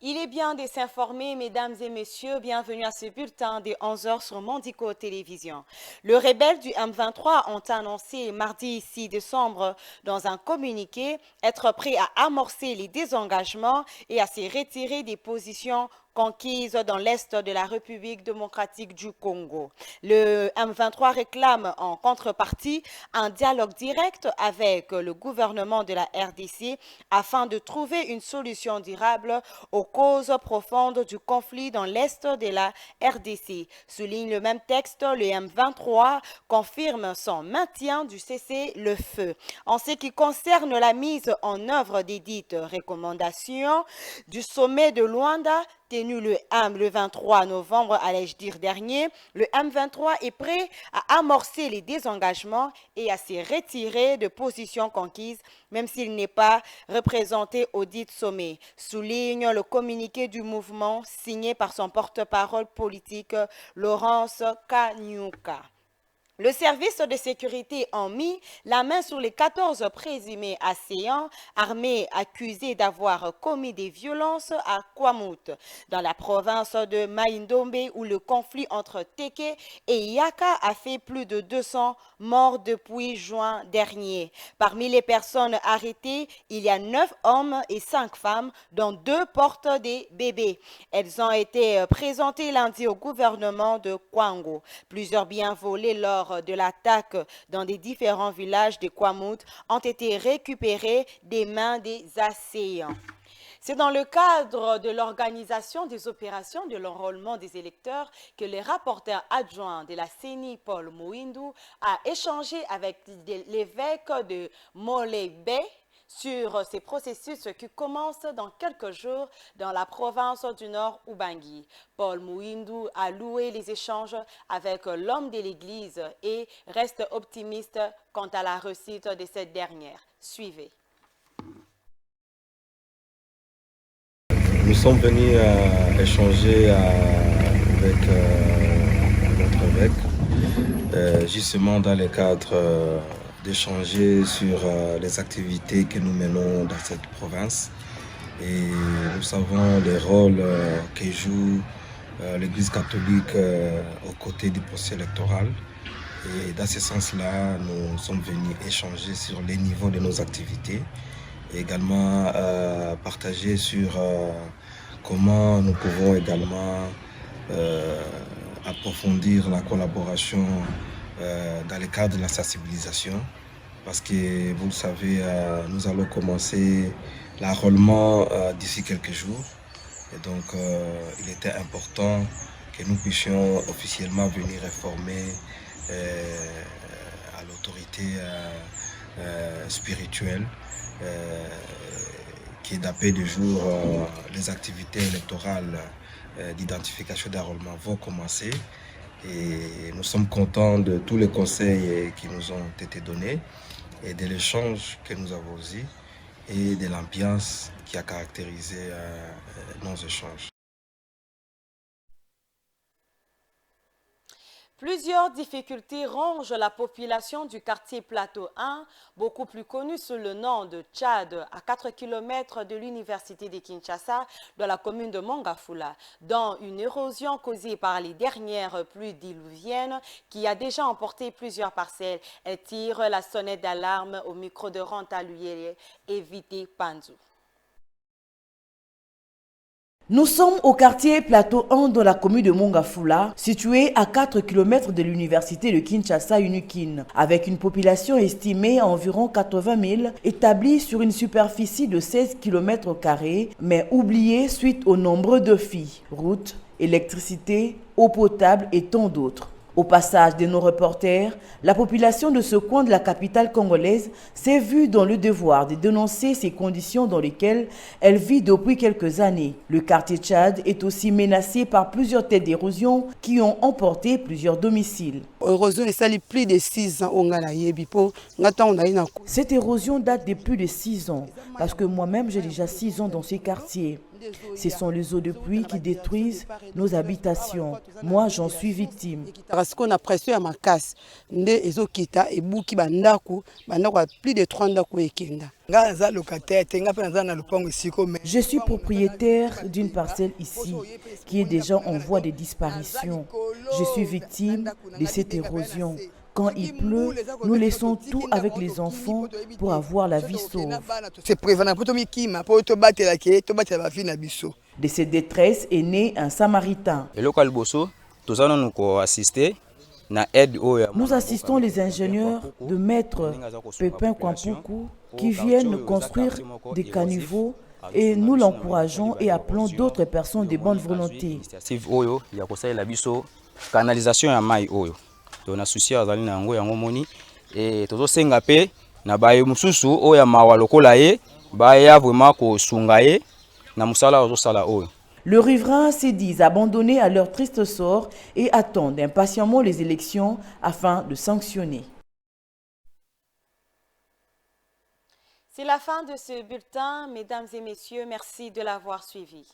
Il est bien de s'informer, mesdames et messieurs, bienvenue à ce bulletin des 11 heures sur Mondico Télévision. Le rebelle du M23 ont annoncé mardi 6 décembre dans un communiqué être prêt à amorcer les désengagements et à se retirer des positions conquises dans l'Est de la République démocratique du Congo. Le M23 réclame en contrepartie un dialogue direct avec le gouvernement de la RDC afin de trouver une solution durable aux causes profondes du conflit dans l'Est de la RDC. Souligne le même texte, le M23 confirme son maintien du cessez-le-feu. En ce qui concerne la mise en œuvre des dites recommandations du sommet de Luanda, tenu le 23 novembre, allais-je dire dernier, le M23 est prêt à amorcer les désengagements et à se retirer de positions conquises, même s'il n'est pas représenté au dit sommet, souligne le communiqué du mouvement signé par son porte-parole politique, Laurence Kanyuka. Le service de sécurité a mis la main sur les 14 présumés assaillants armés accusés d'avoir commis des violences à Kwamut, dans la province de Maïndombe, où le conflit entre Teke et Yaka a fait plus de 200 morts depuis juin dernier. Parmi les personnes arrêtées, il y a 9 hommes et 5 femmes, dont 2 portent des bébés. Elles ont été présentées lundi au gouvernement de Kwango. Plusieurs biens volés lors de l'attaque dans des différents villages de Kwamut ont été récupérés des mains des assaillants. C'est dans le cadre de l'organisation des opérations de l'enrôlement des électeurs que le rapporteur adjoint de la CENI, Paul Mouindou, a échangé avec l'évêque de Molebe sur ces processus qui commencent dans quelques jours dans la province du Nord Ubangi. Paul Mouindou a loué les échanges avec l'homme de l'Église et reste optimiste quant à la réussite de cette dernière. Suivez. Nous sommes venus échanger avec notre évêque, justement dans le cadre d'échanger sur les activités que nous menons dans cette province. Et nous savons les rôles que joue l'Église catholique aux côtés du processus électoral. Et dans ce sens-là, nous sommes venus échanger sur les niveaux de nos activités et également partager sur comment nous pouvons également approfondir la collaboration dans le cadre de la sensibilisation, parce que vous le savez, nous allons commencer l'enrôlement d'ici quelques jours. Et donc, il était important que nous puissions officiellement venir informer à l'autorité spirituelle qui est d'appeler de jour les activités électorales d'identification d'enrôlement vont commencer. Et nous sommes contents de tous les conseils qui nous ont été donnés et de l'échange que nous avons eu et de l'ambiance qui a caractérisé nos échanges. Plusieurs difficultés rongent la population du quartier Plateau 1, beaucoup plus connu sous le nom de Tchad, à 4 km de l'université de Kinshasa, dans la commune de Mongafula, dont une érosion causée par les dernières pluies diluviennes qui a déjà emporté plusieurs parcelles. Elle tire la sonnette d'alarme au micro de Ranta Luyere et Vité Panzou. Nous sommes au quartier Plateau 1 dans la commune de Mongafula, situé à 4 km de l'université de Kinshasa Unikin, avec une population estimée à environ 80 000, établie sur une superficie de 16 km², mais oubliée suite aux nombreux défis, routes, électricité, eau potable et tant d'autres. Au passage de nos reporters, la population de ce coin de la capitale congolaise s'est vue dans le devoir de dénoncer ces conditions dans lesquelles elle vit depuis quelques années. Le quartier Tchad est aussi menacé par plusieurs têtes d'érosion qui ont emporté plusieurs domiciles. Plus de 6 ans. Cette érosion date de plus de 6 ans, parce que moi-même j'ai déjà 6 ans dans ces quartiers. Ce sont les eaux de pluie qui détruisent nos habitations. Moi, j'en suis victime. Parce qu'on a pression à ma casse. Nde ezo kita e buki bandaku a plus de 3 ndaku ekenda. Je suis propriétaire d'une parcelle ici qui est déjà en voie de disparition. Je suis victime de cette érosion. Quand il pleut, nous laissons tout avec les enfants pour avoir la vie sauve. De cette détresse est né un Samaritain. Nous assistons les ingénieurs de Maître Pépin Kwampuku qui viennent construire des caniveaux et nous l'encourageons et appelons d'autres personnes de bonne volonté. Canalisation ya mai oyo to na susi azali na yango yango moni et tozo senga pe na baye mususu oya mawa lokola ye baya vraiment ko sunga ye na musala ozo sala oyo. Le riverain s'est dit abandonnés à leur triste sort et attendent impatiemment les élections afin de sanctionner. C'est la fin de ce bulletin. Mesdames et messieurs, merci de l'avoir suivi.